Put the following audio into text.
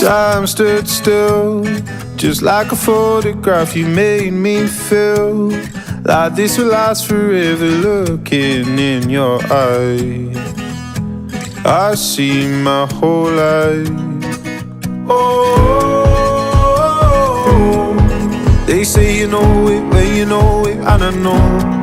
Time stood still, just like a photograph. You made me feel like this will last forever. Looking in your eyes, I see my whole life. Oh, they say you know it when you know it, and I know